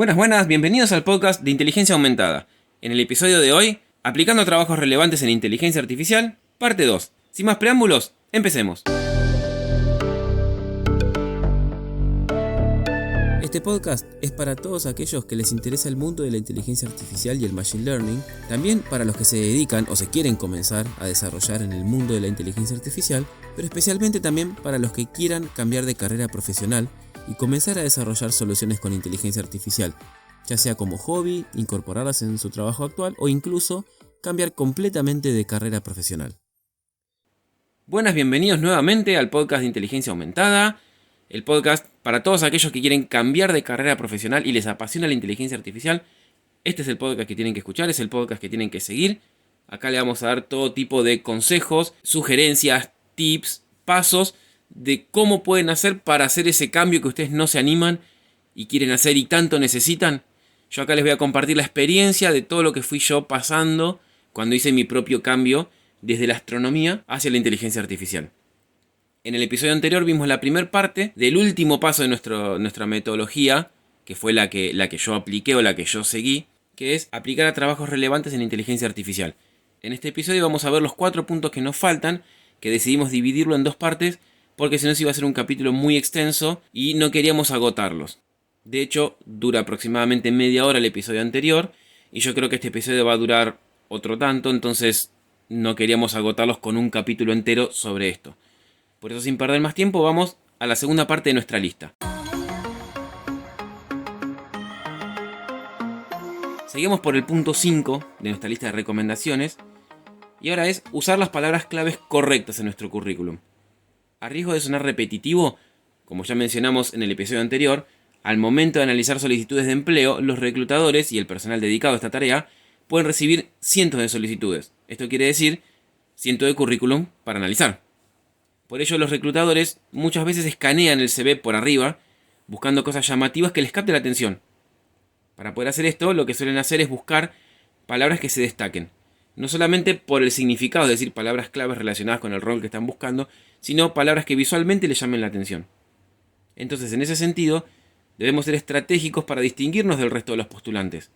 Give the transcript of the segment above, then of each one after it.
Buenas, buenas, bienvenidos al podcast de Inteligencia Aumentada. En el episodio de hoy, aplicando trabajos relevantes en inteligencia artificial, parte 2. Sin más preámbulos, empecemos. Este podcast es para todos aquellos que les interesa el mundo de la inteligencia artificial y el machine learning, también para los que se dedican o se quieren comenzar a desarrollar en el mundo de la inteligencia artificial, pero especialmente también para los que quieran cambiar de carrera profesional y comenzar a desarrollar soluciones con inteligencia artificial, ya sea como hobby, incorporarlas en su trabajo actual o incluso cambiar completamente de carrera profesional. Buenas, bienvenidos nuevamente al podcast de Inteligencia Aumentada, el podcast para todos aquellos que quieren cambiar de carrera profesional y les apasiona la inteligencia artificial. Este es el podcast que tienen que escuchar, es el podcast que tienen que seguir. Acá le vamos a dar todo tipo de consejos, sugerencias, tips, pasos de cómo pueden hacer para hacer ese cambio que ustedes no se animan y quieren hacer y tanto necesitan. Yo acá les voy a compartir la experiencia de todo lo que fui yo pasando cuando hice mi propio cambio desde la astronomía hacia la inteligencia artificial. En el episodio anterior vimos la primera parte del último paso de nuestra metodología, que fue la que yo apliqué o la que yo seguí, que es aplicar a trabajos relevantes en inteligencia artificial. En este episodio vamos a ver los 4 puntos que nos faltan, que decidimos dividirlo en 2 partes, porque si no se iba a ser un capítulo muy extenso y no queríamos agotarlos. De hecho, dura aproximadamente media hora el episodio anterior, y yo creo que este episodio va a durar otro tanto, entonces no queríamos agotarlos con un capítulo entero sobre esto. Por eso, sin perder más tiempo, vamos a la segunda parte de nuestra lista. Seguimos por el punto 5 de nuestra lista de recomendaciones, y ahora es usar las palabras claves correctas en nuestro currículum. A riesgo de sonar repetitivo, como ya mencionamos en el episodio anterior, al momento de analizar solicitudes de empleo, los reclutadores y el personal dedicado a esta tarea pueden recibir cientos de solicitudes. Esto quiere decir cientos de currículum para analizar. Por ello, los reclutadores muchas veces escanean el CV por arriba, buscando cosas llamativas que les capten la atención. Para poder hacer esto, lo que suelen hacer es buscar palabras que se destaquen. No solamente por el significado, es decir, palabras claves relacionadas con el rol que están buscando, sino palabras que visualmente les llamen la atención. Entonces, en ese sentido, debemos ser estratégicos para distinguirnos del resto de los postulantes.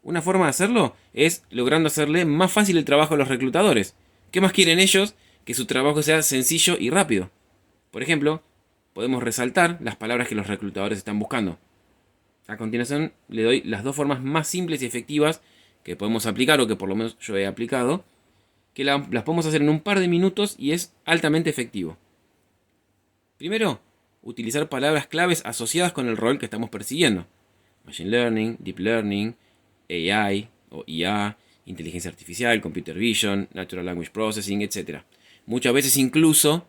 Una forma de hacerlo es logrando hacerle más fácil el trabajo a los reclutadores. ¿Qué más quieren ellos? Que su trabajo sea sencillo y rápido. Por ejemplo, podemos resaltar las palabras que los reclutadores están buscando. A continuación, le doy las 2 formas más simples y efectivas que podemos aplicar, o que por lo menos yo he aplicado, que las podemos hacer en un par de minutos y es altamente efectivo. Primero, utilizar palabras claves asociadas con el rol que estamos persiguiendo. Machine Learning, Deep Learning, AI o IA, Inteligencia Artificial, Computer Vision, Natural Language Processing, etc. Muchas veces incluso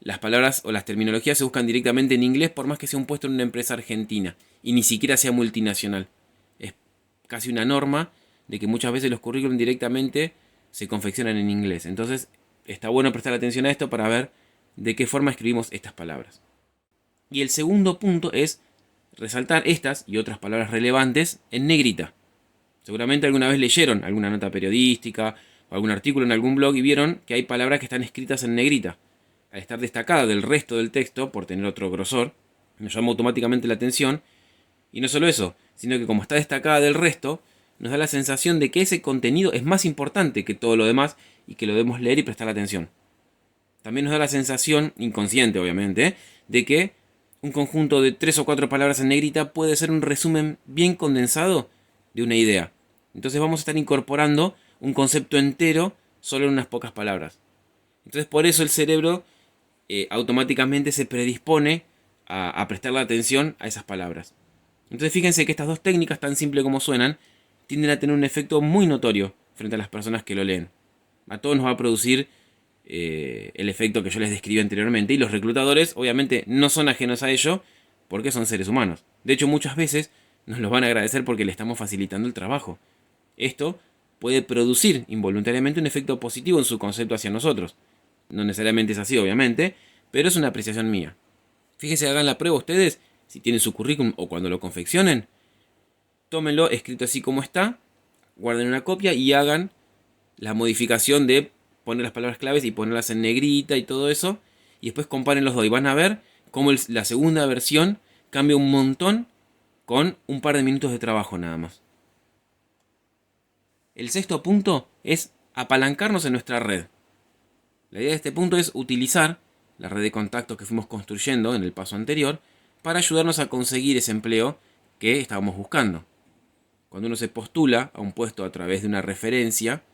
las palabras o las terminologías se buscan directamente en inglés, por más que sea un puesto en una empresa argentina y ni siquiera sea multinacional. Es casi una norma de que muchas veces los currículum directamente se confeccionan en inglés. Entonces está bueno prestar atención a esto para ver de qué forma escribimos estas palabras. Y el segundo punto es resaltar estas y otras palabras relevantes en negrita. Seguramente alguna vez leyeron alguna nota periodística o algún artículo en algún blog y vieron que hay palabras que están escritas en negrita. Al estar destacada del resto del texto por tener otro grosor, nos llama automáticamente la atención. Y no solo eso, sino que como está destacada del resto, nos da la sensación de que ese contenido es más importante que todo lo demás y que lo debemos leer y prestar atención. También nos da la sensación, inconsciente obviamente, de que un conjunto de 3 o 4 palabras en negrita puede ser un resumen bien condensado de una idea. Entonces vamos a estar incorporando un concepto entero solo en unas pocas palabras. Entonces por eso el cerebro automáticamente se predispone a prestarle atención a esas palabras. Entonces fíjense que estas 2 técnicas, tan simples como suenan, tienden a tener un efecto muy notorio frente a las personas que lo leen. A todos nos va a producir el efecto que yo les describí anteriormente, y los reclutadores obviamente no son ajenos a ello porque son seres humanos. De hecho, muchas veces nos lo van a agradecer porque le estamos facilitando el trabajo. Esto puede producir involuntariamente un efecto positivo en su concepto hacia nosotros. No necesariamente es así, obviamente, pero es una apreciación mía. Fíjense, hagan la prueba ustedes, si tienen su currículum o cuando lo confeccionen, tómenlo escrito así como está, guarden una copia y hagan la modificación de poner las palabras claves y ponerlas en negrita y todo eso, y después comparen los dos y van a ver cómo la segunda versión cambia un montón con un par de minutos de trabajo nada más. El sexto punto es apalancarnos en nuestra red. La idea de este punto es utilizar la red de contactos que fuimos construyendo en el paso anterior para ayudarnos a conseguir ese empleo que estábamos buscando. Cuando uno se postula a un puesto a través de una referencia,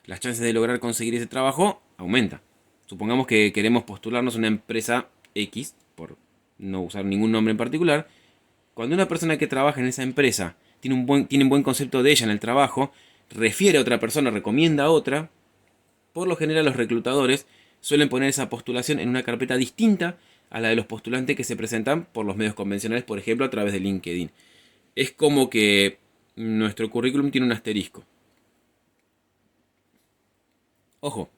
las chances de lograr conseguir ese trabajo aumentan. Supongamos que queremos postularnos a una empresa X, por no usar ningún nombre en particular. Cuando una persona que trabaja en esa empresa tiene un buen concepto de ella en el trabajo, refiere a otra persona, recomienda a otra, por lo general los reclutadores suelen poner esa postulación en una carpeta distinta a la de los postulantes que se presentan por los medios convencionales, por ejemplo a través de LinkedIn. Es como que nuestro currículum tiene un asterisco. Ojo,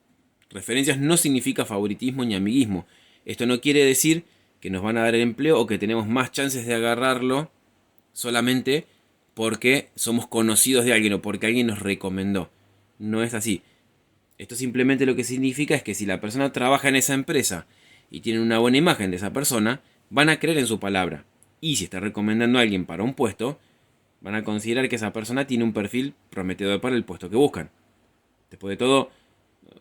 referencias no significa favoritismo ni amiguismo. Esto no quiere decir que nos van a dar el empleo o que tenemos más chances de agarrarlo solamente porque somos conocidos de alguien o porque alguien nos recomendó. No es así. Esto simplemente lo que significa es que si la persona trabaja en esa empresa y tiene una buena imagen de esa persona, van a creer en su palabra. Y si está recomendando a alguien para un puesto, van a considerar que esa persona tiene un perfil prometedor para el puesto que buscan. Después de todo,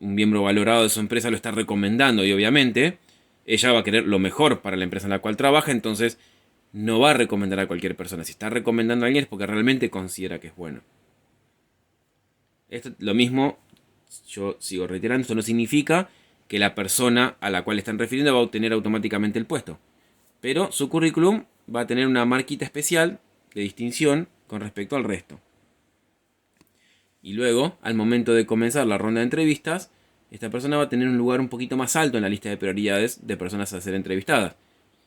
un miembro valorado de su empresa lo está recomendando y obviamente ella va a querer lo mejor para la empresa en la cual trabaja, entonces no va a recomendar a cualquier persona. Si está recomendando a alguien es porque realmente considera que es bueno. Esto lo mismo, yo sigo reiterando, esto no significa que la persona a la cual están refiriendo va a obtener automáticamente el puesto. Pero su currículum va a tener una marquita especial de distinción con respecto al resto. Y luego, al momento de comenzar la ronda de entrevistas, esta persona va a tener un lugar un poquito más alto en la lista de prioridades de personas a ser entrevistadas.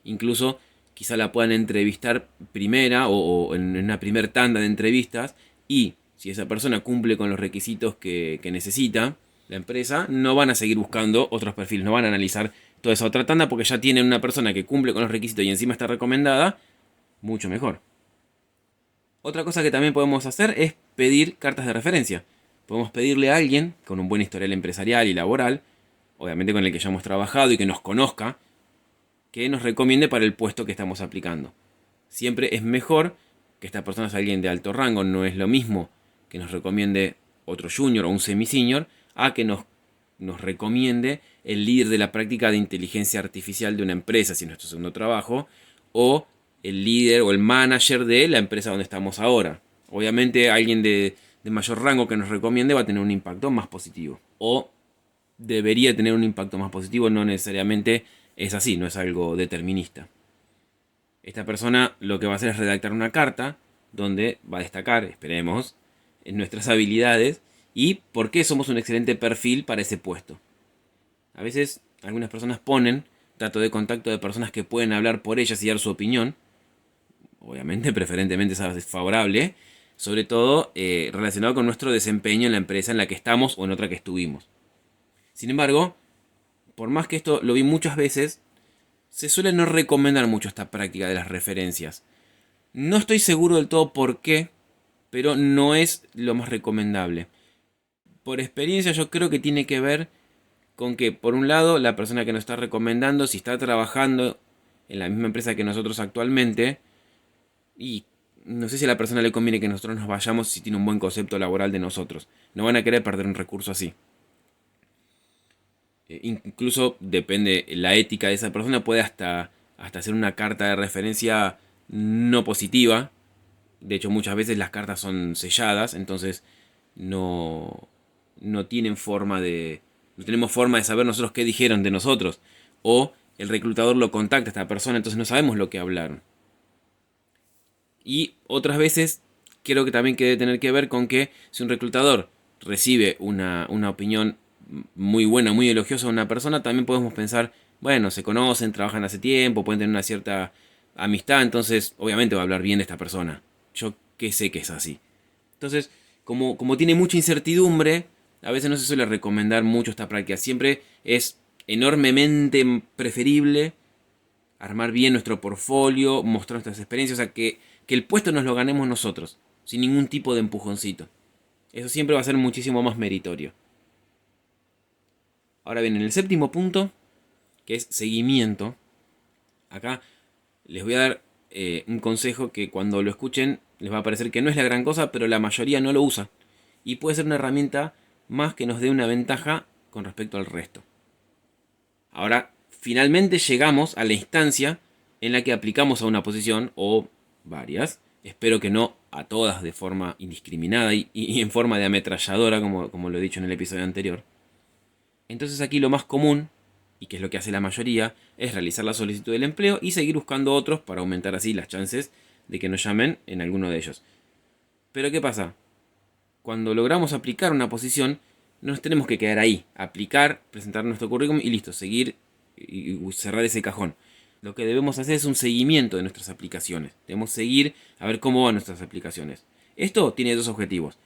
Incluso quizá la puedan entrevistar primera o en una primer tanda de entrevistas y si esa persona cumple con los requisitos que necesita la empresa, no van a seguir buscando otros perfiles, no van a analizar toda esa otra tanda porque ya tienen una persona que cumple con los requisitos y encima está recomendada, mucho mejor. Otra cosa que también podemos hacer es pedir cartas de referencia. Podemos pedirle a alguien con un buen historial empresarial y laboral, obviamente con el que ya hemos trabajado y que nos conozca, que nos recomiende para el puesto que estamos aplicando. Siempre es mejor que esta persona sea alguien de alto rango, no es lo mismo que nos recomiende otro junior o un semi-senior a que nos recomiende el líder de la práctica de inteligencia artificial de una empresa, si es nuestro segundo trabajo, o el líder o el manager de la empresa donde estamos ahora. Obviamente alguien de mayor rango que nos recomiende va a tener un impacto más positivo. O debería tener un impacto más positivo, no necesariamente es así, no es algo determinista. Esta persona lo que va a hacer es redactar una carta donde va a destacar, esperemos, en nuestras habilidades y por qué somos un excelente perfil para ese puesto. A veces algunas personas ponen dato de contacto de personas que pueden hablar por ellas y dar su opinión. Obviamente, preferentemente es favorable, sobre todo relacionado con nuestro desempeño en la empresa en la que estamos o en otra que estuvimos. Sin embargo, por más que esto lo vi muchas veces, se suele no recomendar mucho esta práctica de las referencias. No estoy seguro del todo por qué, pero no es lo más recomendable. Por experiencia yo creo que tiene que ver con que, por un lado, la persona que nos está recomendando, si está trabajando en la misma empresa que nosotros actualmente, y no sé si a la persona le conviene que nosotros nos vayamos si tiene un buen concepto laboral de nosotros. No van a querer perder un recurso así. Incluso depende la ética de esa persona, puede hasta hacer una carta de referencia no positiva. De hecho, muchas veces las cartas son selladas, entonces no tienen forma de. No tenemos forma de saber nosotros qué dijeron de nosotros. O el reclutador lo contacta a esta persona, entonces no sabemos lo que hablaron. Y otras veces creo que también que debe tener que ver con que si un reclutador recibe una opinión muy buena, muy elogiosa de una persona, también podemos pensar, bueno, se conocen, trabajan hace tiempo, pueden tener una cierta amistad, entonces obviamente va a hablar bien de esta persona. Yo que sé que es así. Entonces, como tiene mucha incertidumbre, a veces no se suele recomendar mucho esta práctica. Siempre es enormemente preferible armar bien nuestro portfolio, mostrar nuestras experiencias, o sea, que el puesto nos lo ganemos nosotros, sin ningún tipo de empujoncito. Eso siempre va a ser muchísimo más meritorio. Ahora bien, en el séptimo punto, que es seguimiento, acá les voy a dar un consejo que cuando lo escuchen les va a parecer que no es la gran cosa, pero la mayoría no lo usa. Y puede ser una herramienta más que nos dé una ventaja con respecto al resto. Ahora, finalmente llegamos a la instancia en la que aplicamos a una posición o varias. Espero que no a todas de forma indiscriminada y en forma de ametralladora, como lo he dicho en el episodio anterior. Entonces aquí lo más común, y que es lo que hace la mayoría, es realizar la solicitud del empleo y seguir buscando otros para aumentar así las chances de que nos llamen en alguno de ellos. Pero ¿qué pasa? Cuando logramos aplicar una posición, no nos tenemos que quedar ahí, aplicar, presentar nuestro currículum y listo, seguir y cerrar ese cajón. Lo que debemos hacer es un seguimiento de nuestras aplicaciones. Debemos seguir a ver cómo van nuestras aplicaciones. Esto tiene dos objetivos.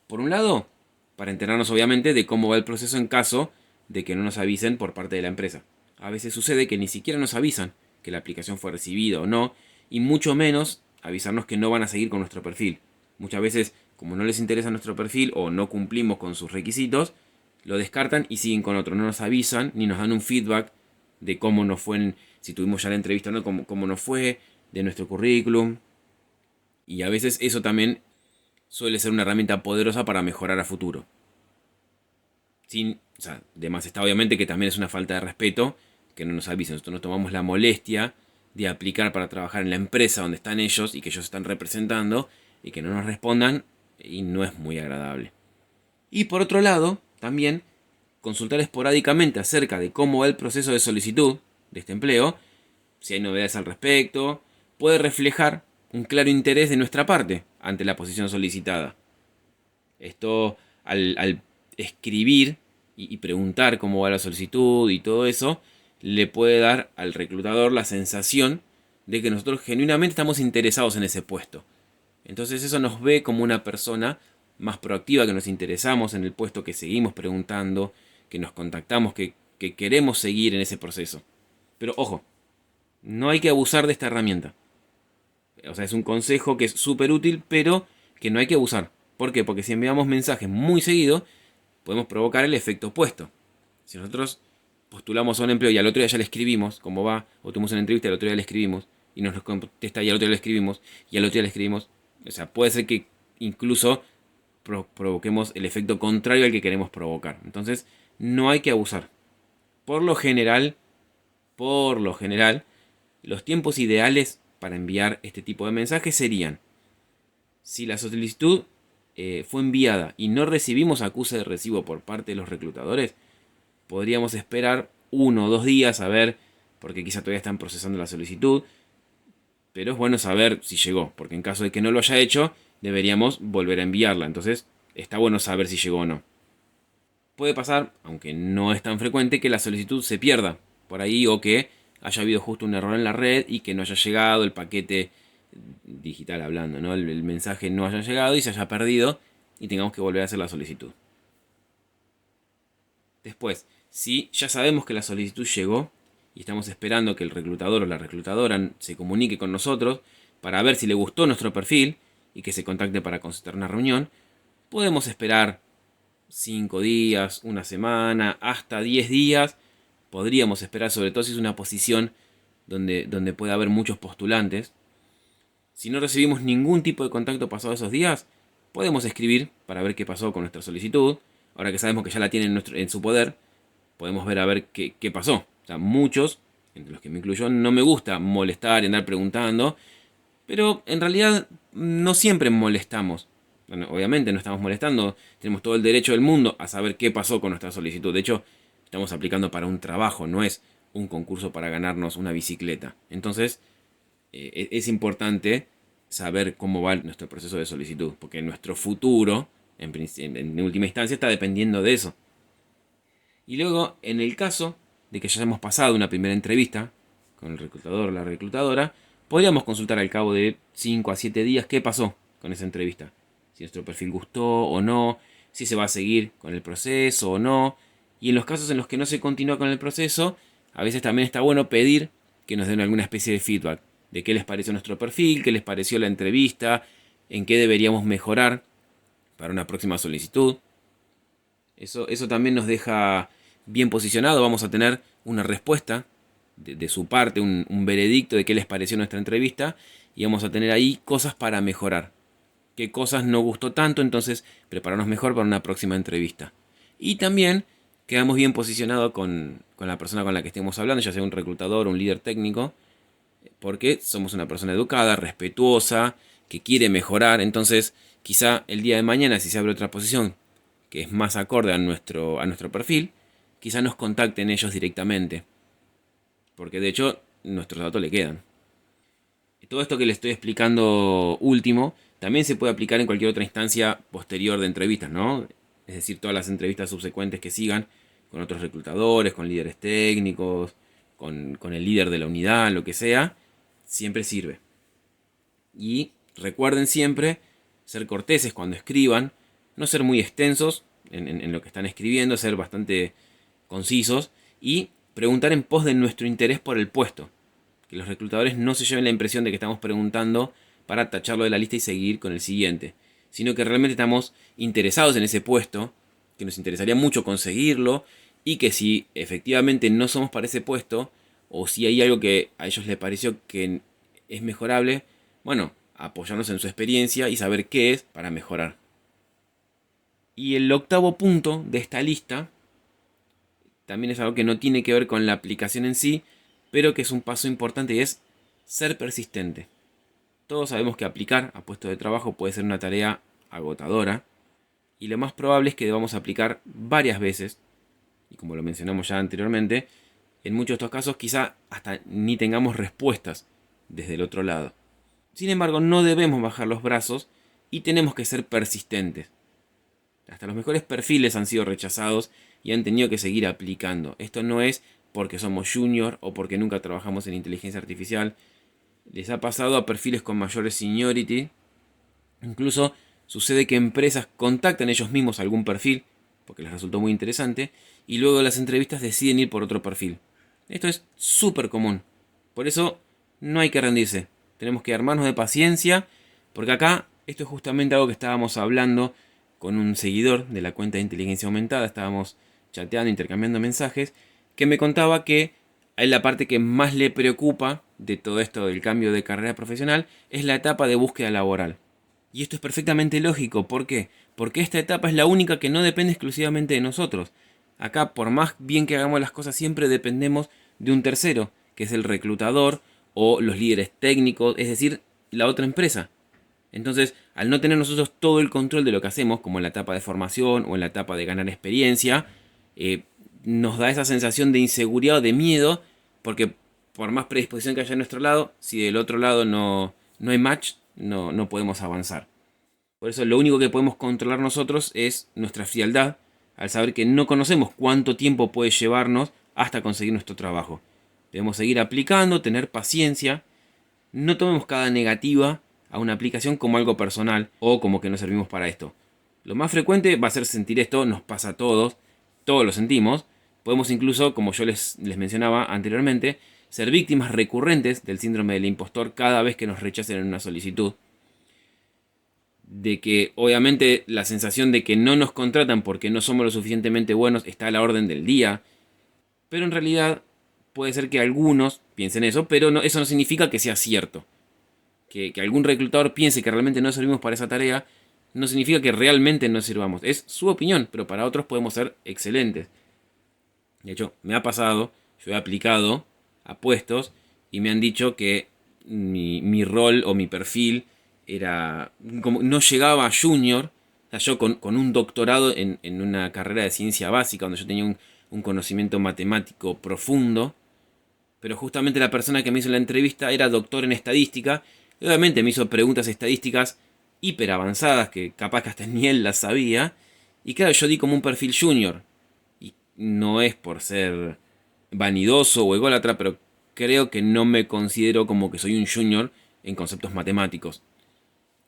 Por un lado, para enterarnos obviamente de cómo va el proceso en caso de que no nos avisen por parte de la empresa. A veces sucede que ni siquiera nos avisan que la aplicación fue recibida o no, y mucho menos avisarnos que no van a seguir con nuestro perfil. Muchas veces, como no les interesa nuestro perfil o no cumplimos con sus requisitos, lo descartan y siguen con otro. No nos avisan ni nos dan un feedback de cómo nos fue, si tuvimos ya la entrevista o no, cómo nos fue, de nuestro currículum. Y a veces eso también suele ser una herramienta poderosa para mejorar a futuro. De más está obviamente que también es una falta de respeto que no nos avisen. Nosotros nos tomamos la molestia de aplicar para trabajar en la empresa donde están ellos y que ellos están representando y que no nos respondan, y no es muy agradable. Y por otro lado, también consultar esporádicamente acerca de cómo va el proceso de solicitud de este empleo, si hay novedades al respecto, puede reflejar un claro interés de nuestra parte ante la posición solicitada. Esto, al escribir y preguntar cómo va la solicitud y todo eso, le puede dar al reclutador la sensación de que nosotros genuinamente estamos interesados en ese puesto. Entonces eso nos ve como una persona más proactiva, que nos interesamos en el puesto, que seguimos preguntando, que nos contactamos, que queremos seguir en ese proceso. Pero ojo, no hay que abusar de esta herramienta. O sea, es un consejo que es súper útil, pero que no hay que abusar. ¿Por qué? Porque si enviamos mensajes muy seguido, podemos provocar el efecto opuesto. Si nosotros postulamos a un empleo y al otro día ya le escribimos cómo va, o tuvimos una entrevista y al otro día le escribimos, y nos contesta y al otro día le escribimos, y al otro día le escribimos, o sea, puede ser que incluso provoquemos el efecto contrario al que queremos provocar. Entonces, no hay que abusar. Por lo general, los tiempos ideales para enviar este tipo de mensajes serían: si la solicitud fue enviada y no recibimos acuse de recibo por parte de los reclutadores, podríamos esperar 1 o 2 días a ver, porque quizá todavía están procesando la solicitud, pero es bueno saber si llegó, porque en caso de que no lo haya hecho, deberíamos volver a enviarla. Entonces, está bueno saber si llegó o no. Puede pasar, aunque no es tan frecuente, que la solicitud se pierda por ahí, o que haya habido justo un error en la red y que no haya llegado el paquete digital hablando, ¿no? El mensaje no haya llegado y se haya perdido y tengamos que volver a hacer la solicitud. Después, si ya sabemos que la solicitud llegó y estamos esperando que el reclutador o la reclutadora se comunique con nosotros para ver si le gustó nuestro perfil y que se contacte para concertar una reunión, podemos esperar 5 días, una semana, hasta 10 días. Podríamos esperar, sobre todo si es una posición donde puede haber muchos postulantes. Si no recibimos ningún tipo de contacto pasado esos días, podemos escribir para ver qué pasó con nuestra solicitud. Ahora que sabemos que ya la tienen en su poder, podemos ver a ver qué pasó. O sea, muchos, entre los que me incluyo, no me gusta molestar y andar preguntando, pero en realidad no siempre molestamos. Bueno, obviamente no estamos molestando, tenemos todo el derecho del mundo a saber qué pasó con nuestra solicitud. De hecho, estamos aplicando para un trabajo, no es un concurso para ganarnos una bicicleta. Entonces, es importante saber cómo va nuestro proceso de solicitud, porque nuestro futuro, en última instancia, está dependiendo de eso. Y luego, en el caso de que ya hayamos pasado una primera entrevista con el reclutador o la reclutadora, podríamos consultar al cabo de 5 a 7 días qué pasó con esa entrevista. Si nuestro perfil gustó o no, si se va a seguir con el proceso o no. Y en los casos en los que no se continúa con el proceso, a veces también está bueno pedir que nos den alguna especie de feedback de qué les pareció nuestro perfil, qué les pareció la entrevista, en qué deberíamos mejorar para una próxima solicitud. Eso también nos deja bien posicionado. Vamos a tener una respuesta de su parte, un veredicto de qué les pareció nuestra entrevista, y vamos a tener ahí cosas para mejorar. Qué cosas no gustó tanto, entonces prepararnos mejor para una próxima entrevista. Y también quedamos bien posicionados con la persona con la que estemos hablando, ya sea un reclutador o un líder técnico, porque somos una persona educada, respetuosa, que quiere mejorar. Entonces, quizá el día de mañana, si se abre otra posición que es más acorde a nuestro perfil, quizá nos contacten ellos directamente, porque de hecho nuestros datos le quedan. Y todo esto que le estoy explicando último también se puede aplicar en cualquier otra instancia posterior de entrevistas, ¿no? Es decir, todas las entrevistas subsecuentes que sigan con otros reclutadores, con líderes técnicos, con el líder de la unidad, lo que sea, siempre sirve. Y recuerden siempre ser corteses cuando escriban, no ser muy extensos en lo que están escribiendo, ser bastante concisos y preguntar en pos de nuestro interés por el puesto. Que los reclutadores no se lleven la impresión de que estamos preguntando para tacharlo de la lista y seguir con el siguiente, sino que realmente estamos interesados en ese puesto, que nos interesaría mucho conseguirlo y que si efectivamente no somos para ese puesto o si hay algo que a ellos les pareció que es mejorable, bueno, apoyarnos en su experiencia y saber qué es para mejorar. Y el octavo punto de esta lista también es algo que no tiene que ver con la aplicación en sí, pero que es un paso importante y es ser persistente. Todos sabemos que aplicar a puestos de trabajo puede ser una tarea agotadora y lo más probable es que debamos aplicar varias veces, y como lo mencionamos ya anteriormente, en muchos de estos casos quizá hasta ni tengamos respuestas desde el otro lado. Sin embargo, no debemos bajar los brazos y tenemos que ser persistentes. Hasta los mejores perfiles han sido rechazados y han tenido que seguir aplicando. Esto no es porque somos junior o porque nunca trabajamos en inteligencia artificial. Les ha pasado a perfiles con mayores seniority. Incluso sucede que empresas contactan ellos mismos a algún perfil porque les resultó muy interesante y luego de las entrevistas deciden ir por otro perfil. Esto es súper común. Por eso no hay que rendirse. Tenemos que armarnos de paciencia porque acá esto es justamente algo que estábamos hablando con un seguidor de la cuenta de inteligencia aumentada. Estábamos chateando, intercambiando mensajes, que me contaba que a él la parte que más le preocupa de todo esto del cambio de carrera profesional es la etapa de búsqueda laboral. Y esto es perfectamente lógico. ¿Por qué? Porque esta etapa es la única que no depende exclusivamente de nosotros. Acá, por más bien que hagamos las cosas, siempre dependemos de un tercero, que es el reclutador o los líderes técnicos, es decir, la otra empresa. Entonces, al no tener nosotros todo el control de lo que hacemos, como en la etapa de formación o en la etapa de ganar experiencia, nos da esa sensación de inseguridad o de miedo, porque por más predisposición que haya a nuestro lado, si del otro lado no hay match, no podemos avanzar. Por eso lo único que podemos controlar nosotros es nuestra frialdad, al saber que no conocemos cuánto tiempo puede llevarnos hasta conseguir nuestro trabajo. Debemos seguir aplicando, tener paciencia, no tomemos cada negativa a una aplicación como algo personal o como que no servimos para esto. Lo más frecuente va a ser sentir esto, nos pasa a todos lo sentimos. Podemos incluso, como yo les mencionaba anteriormente, ser víctimas recurrentes del síndrome del impostor cada vez que nos rechacen en una solicitud. De que obviamente la sensación de que no nos contratan porque no somos lo suficientemente buenos está a la orden del día. Pero en realidad puede ser que algunos piensen eso, pero eso no significa que sea cierto. Que algún reclutador piense que realmente no servimos para esa tarea, no significa que realmente no sirvamos. Es su opinión, pero para otros podemos ser excelentes. De hecho, me ha pasado, yo he aplicado a puestos y me han dicho que mi rol o mi perfil era como no llegaba a junior. O sea, yo con un doctorado en una carrera de ciencia básica, donde yo tenía un conocimiento matemático profundo, pero justamente la persona que me hizo la entrevista era doctor en estadística, y obviamente me hizo preguntas estadísticas hiper avanzadas, que capaz que hasta ni él las sabía, y claro, yo di como un perfil junior, y no es por ser vanidoso o ególatra, pero creo que no me considero como que soy un junior en conceptos matemáticos.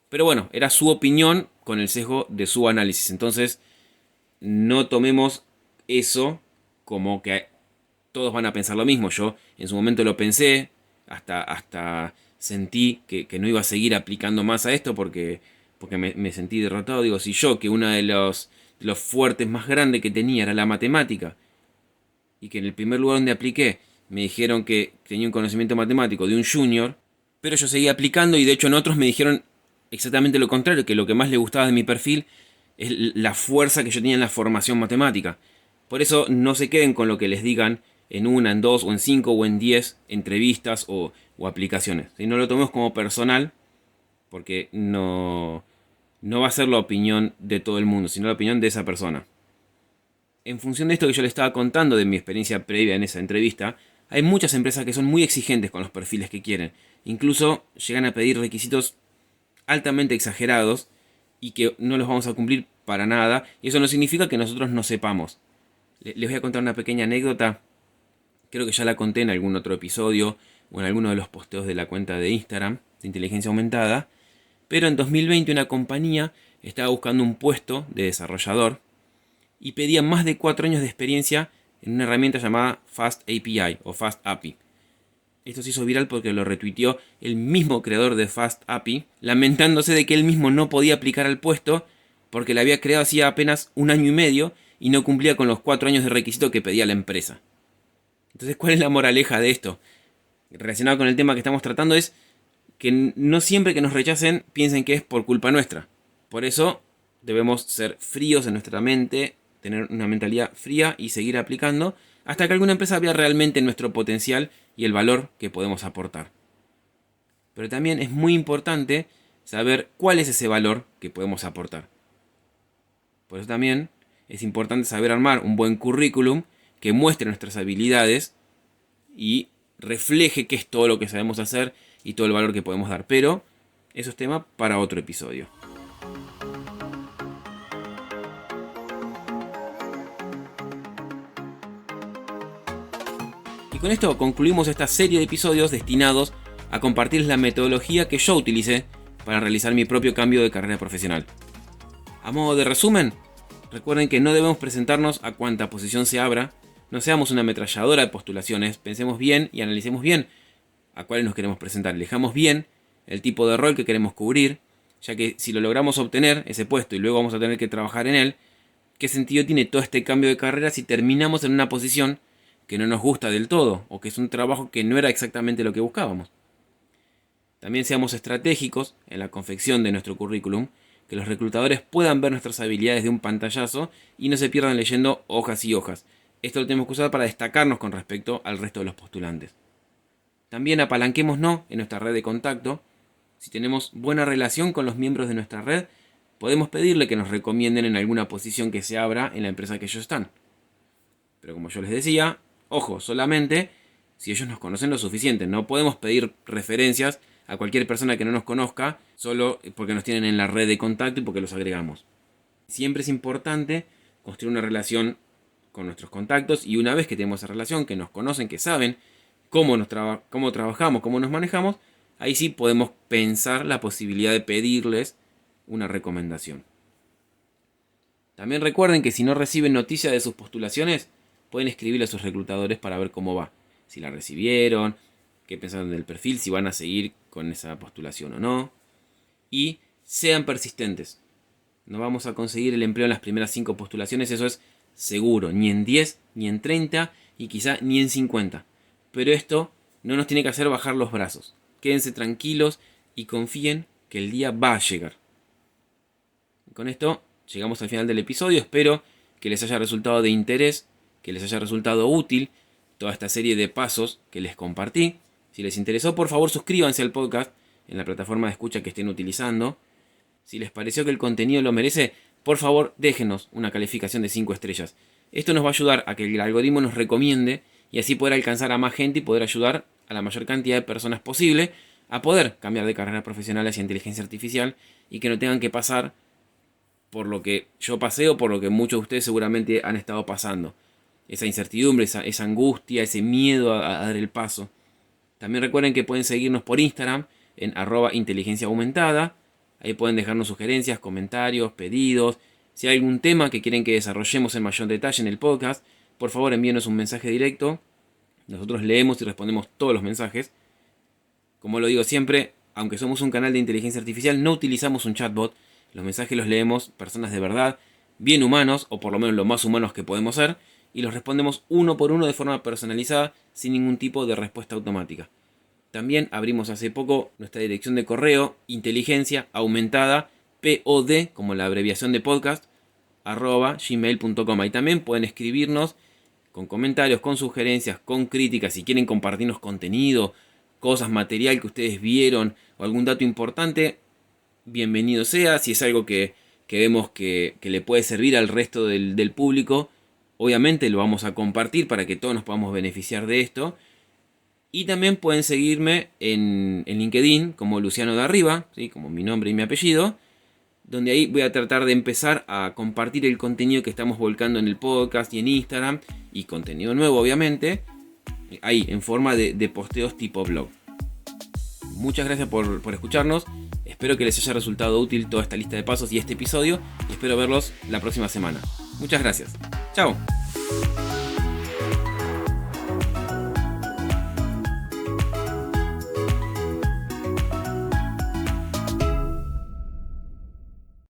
Pero bueno, era su opinión con el sesgo de su análisis, entonces no tomemos eso como que todos van a pensar lo mismo. Yo en su momento lo pensé, hasta sentí que no iba a seguir aplicando más a esto porque me sentí derrotado. Digo, si yo, que uno de los fuertes más grandes que tenía era la matemática, y que en el primer lugar donde apliqué me dijeron que tenía un conocimiento matemático de un junior, pero yo seguía aplicando y de hecho en otros me dijeron exactamente lo contrario, que lo que más le gustaba de mi perfil es la fuerza que yo tenía en la formación matemática. Por eso no se queden con lo que les digan en una, en dos, o en cinco, o en 10 entrevistas o aplicaciones. Si no lo tomemos como personal, porque no va a ser la opinión de todo el mundo, sino la opinión de esa persona. En función de esto que yo le estaba contando de mi experiencia previa en esa entrevista, hay muchas empresas que son muy exigentes con los perfiles que quieren. Incluso llegan a pedir requisitos altamente exagerados y que no los vamos a cumplir para nada. Y eso no significa que nosotros no sepamos. Les voy a contar una pequeña anécdota. Creo que ya la conté en algún otro episodio o en alguno de los posteos de la cuenta de Instagram de inteligencia aumentada. Pero en 2020 una compañía estaba buscando un puesto de desarrollador y pedía más de 4 años de experiencia en una herramienta llamada Fast API o Fast API. Esto se hizo viral porque lo retuiteó el mismo creador de Fast API, lamentándose de que él mismo no podía aplicar al puesto porque la había creado hacía apenas 1 año y medio y no cumplía con los 4 años de requisito que pedía la empresa. Entonces, ¿cuál es la moraleja de esto? Relacionado con el tema que estamos tratando es que no siempre que nos rechacen piensen que es por culpa nuestra. Por eso debemos ser fríos en nuestra mente, tener una mentalidad fría y seguir aplicando hasta que alguna empresa vea realmente nuestro potencial y el valor que podemos aportar. Pero también es muy importante saber cuál es ese valor que podemos aportar. Por eso también es importante saber armar un buen currículum que muestre nuestras habilidades y refleje qué es todo lo que sabemos hacer y todo el valor que podemos dar. Pero eso es tema para otro episodio. Y con esto concluimos esta serie de episodios destinados a compartirles la metodología que yo utilicé para realizar mi propio cambio de carrera profesional. A modo de resumen, recuerden que no debemos presentarnos a cuanta posición se abra, no seamos una ametralladora de postulaciones, pensemos bien y analicemos bien a cuáles nos queremos presentar, elijamos bien el tipo de rol que queremos cubrir, ya que si lo logramos obtener, ese puesto, y luego vamos a tener que trabajar en él, ¿qué sentido tiene todo este cambio de carrera si terminamos en una posición que no nos gusta del todo, o que es un trabajo que no era exactamente lo que buscábamos? También seamos estratégicos en la confección de nuestro currículum, que los reclutadores puedan ver nuestras habilidades de un pantallazo y no se pierdan leyendo hojas y hojas. Esto lo tenemos que usar para destacarnos con respecto al resto de los postulantes. También apalanquémonos en nuestra red de contacto. Si tenemos buena relación con los miembros de nuestra red, podemos pedirle que nos recomienden en alguna posición que se abra en la empresa que ellos están. Pero como yo les decía, ojo, solamente si ellos nos conocen lo suficiente. No podemos pedir referencias a cualquier persona que no nos conozca solo porque nos tienen en la red de contacto y porque los agregamos. Siempre es importante construir una relación con nuestros contactos y una vez que tenemos esa relación, que nos conocen, que saben cómo trabajamos, cómo nos manejamos, ahí sí podemos pensar la posibilidad de pedirles una recomendación. También recuerden que si no reciben noticias de sus postulaciones, pueden escribirle a sus reclutadores para ver cómo va. Si la recibieron, qué pensaron del perfil, si van a seguir con esa postulación o no. Y sean persistentes. No vamos a conseguir el empleo en las primeras 5 postulaciones, eso es seguro. Ni en 10, ni en 30 y quizá ni en 50. Pero esto no nos tiene que hacer bajar los brazos. Quédense tranquilos y confíen que el día va a llegar. Con esto llegamos al final del episodio. Espero que les haya resultado de interés, que les haya resultado útil toda esta serie de pasos que les compartí. Si les interesó, por favor suscríbanse al podcast en la plataforma de escucha que estén utilizando. Si les pareció que el contenido lo merece, por favor déjenos una calificación de 5 estrellas. Esto nos va a ayudar a que el algoritmo nos recomiende y así poder alcanzar a más gente y poder ayudar a la mayor cantidad de personas posible a poder cambiar de carrera profesional hacia inteligencia artificial y que no tengan que pasar por lo que yo pasé o por lo que muchos de ustedes seguramente han estado pasando. Esa incertidumbre, esa angustia, ese miedo a dar el paso. También recuerden que pueden seguirnos por Instagram en @inteligenciaaumentada. Ahí pueden dejarnos sugerencias, comentarios, pedidos. Si hay algún tema que quieren que desarrollemos en mayor detalle en el podcast, por favor envíenos un mensaje directo. Nosotros leemos y respondemos todos los mensajes. Como lo digo siempre, aunque somos un canal de inteligencia artificial, no utilizamos un chatbot. Los mensajes los leemos personas de verdad, bien humanos, o por lo menos lo más humanos que podemos ser, y los respondemos uno por uno de forma personalizada sin ningún tipo de respuesta automática. También abrimos hace poco nuestra dirección de correo inteligencia aumentada POD, como la abreviación de podcast, @gmail.com. Ahí también pueden escribirnos con comentarios, con sugerencias, con críticas, si quieren compartirnos contenido, cosas, material que ustedes vieron o algún dato importante, bienvenido sea. Si es algo que vemos que le puede servir al resto del público, obviamente lo vamos a compartir para que todos nos podamos beneficiar de esto. Y también pueden seguirme en LinkedIn como Luciano de Arriba, ¿sí? Como mi nombre y mi apellido, donde ahí voy a tratar de empezar a compartir el contenido que estamos volcando en el podcast y en Instagram, y contenido nuevo obviamente, ahí en forma de posteos tipo blog. Muchas gracias por escucharnos, espero que les haya resultado útil toda esta lista de pasos y este episodio, y espero verlos la próxima semana. Muchas gracias, chao.